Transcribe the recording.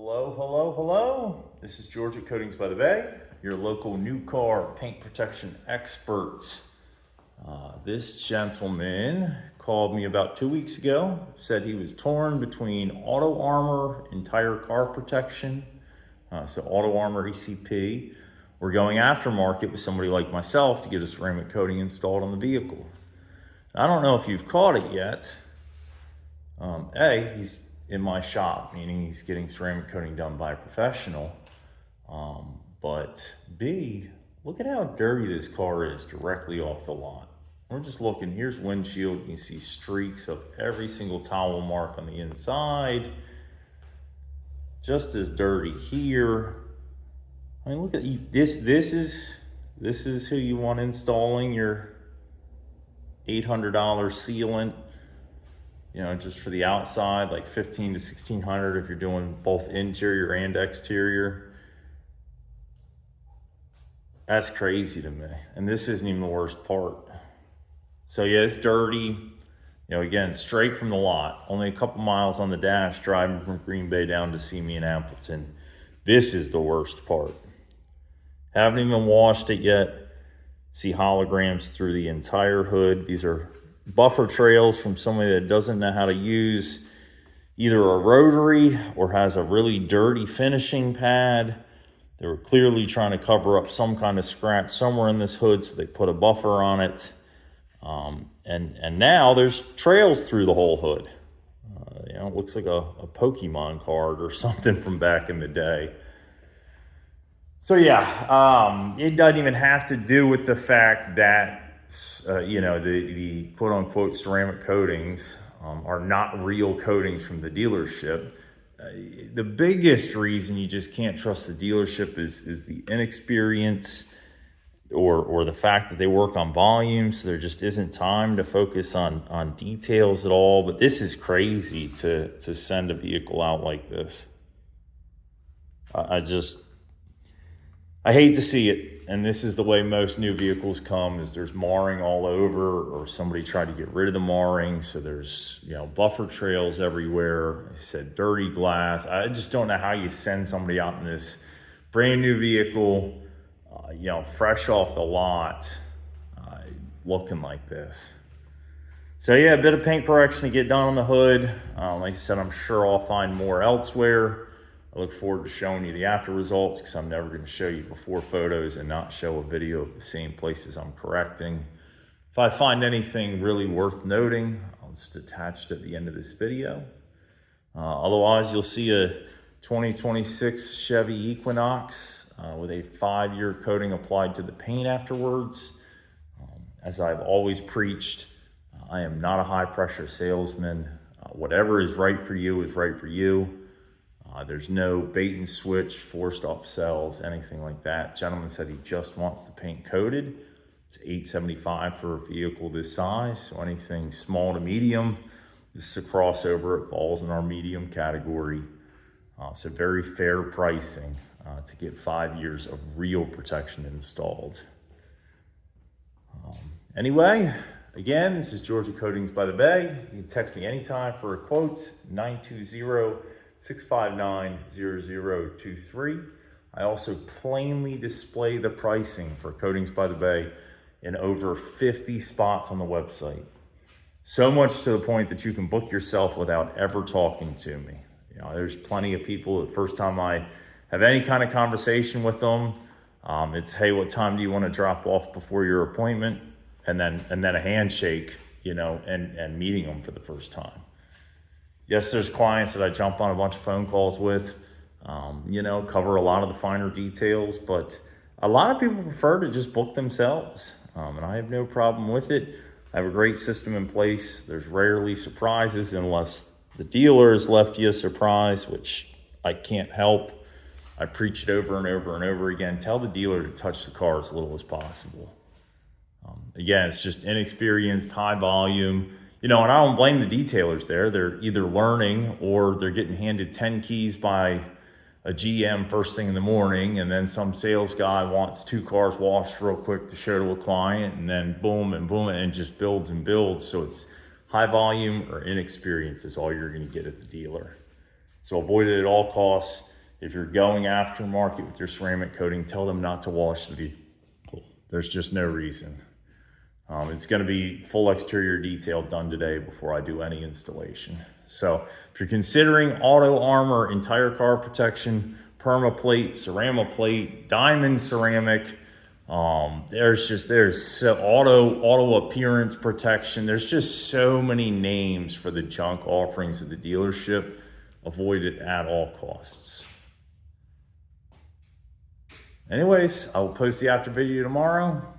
Hello, hello, hello. This is George at Coatings by the Bay, your local new car paint protection expert. This gentleman called me about 2 weeks ago, said he was torn between Auto Armor and Tire Car Protection. So Auto Armor ECP, or going aftermarket with somebody like myself to get a ceramic coating installed on the vehicle. I don't know if you've caught it yet. He's in my shop, meaning he's getting ceramic coating done by a professional. But B, look at how dirty this car is directly off the lot. We're just looking, here's windshield. You see streaks of every single towel mark on the inside. Just as dirty here. I mean, look at this. This is who you want installing your $800 sealant. You know, just for the outside, like $1,500 to $1,600 if you're doing both interior and exterior. That's crazy to me. And this isn't even the worst part. So yeah, it's dirty. You know, again, straight from the lot. Only a couple miles on the dash driving from Green Bay down to see me in Appleton. This is the worst part. Haven't even washed it yet. See holograms through the entire hood. These are buffer trails from somebody that doesn't know how to use either a rotary or has a really dirty finishing pad. They were clearly trying to cover up some kind of scratch somewhere in this hood, so they put a buffer on it. And now there's trails through the whole hood. You know, it looks like a Pokemon card or something from back in the day. So yeah, it doesn't even have to do with the fact that the quote unquote ceramic coatings are not real coatings from the dealership. The biggest reason you just can't trust the dealership is the inexperience or the fact that they work on volume, so there just isn't time to focus on details at all. But this is crazy to send a vehicle out like this. I hate to see it. And this is the way most new vehicles come, is there's marring all over, or somebody tried to get rid of the marring. So there's, buffer trails everywhere. I said dirty glass. I just don't know how you send somebody out in this brand new vehicle, fresh off the lot, looking like this. So yeah, a bit of paint correction to get done on the hood. Like I said, I'm sure I'll find more elsewhere. I look forward to showing you the after results, because I'm never going to show you before photos and not show a video of the same places I'm correcting. If I find anything really worth noting, I'll just attach it at the end of this video. Otherwise, you'll see a 2026 Chevy Equinox with a 5-year coating applied to the paint afterwards. As I've always preached, I am not a high pressure salesman. Whatever is right for you is right for you. There's no bait and switch, forced upsells, anything like that. Gentleman said he just wants the paint coated. It's $875 for a vehicle this size. So anything small to medium, this is a crossover. It falls in our medium category. So very fair pricing to get 5 years of real protection installed. Anyway, again, this is George at Coatings by the Bay. You can text me anytime for a quote, 920-659-0023. I also plainly display the pricing for Coatings by the Bay in over 50 spots on the website. So much to the point that you can book yourself without ever talking to me. There's plenty of people, the first time I have any kind of conversation with them, it's, hey, what time do you want to drop off before your appointment? And then a handshake, and meeting them for the first time. Yes, there's clients that I jump on a bunch of phone calls with, cover a lot of the finer details, but a lot of people prefer to just book themselves, and I have no problem with it. I have a great system in place. There's rarely surprises unless the dealer has left you a surprise, which I can't help. I preach it over and over and over again. Tell the dealer to touch the car as little as possible. Again, it's just inexperienced, high volume. And I don't blame the detailers there. They're either learning or they're getting handed 10 keys by a GM first thing in the morning, and then some sales guy wants 2 cars washed real quick to show to a client, and then boom and boom, and it just builds and builds. So it's high volume or inexperience is all you're going to get at the dealer. So avoid it at all costs. If you're going aftermarket with your ceramic coating, tell them not to wash the vehicle. There's just no reason. It's going to be full exterior detail done today before I do any installation. So if you're considering auto armor, entire car protection, permaplate, ceramaplate, diamond ceramic, there's so auto appearance protection. There's just so many names for the junk offerings of the dealership. Avoid it at all costs. Anyways, I will post the after video tomorrow.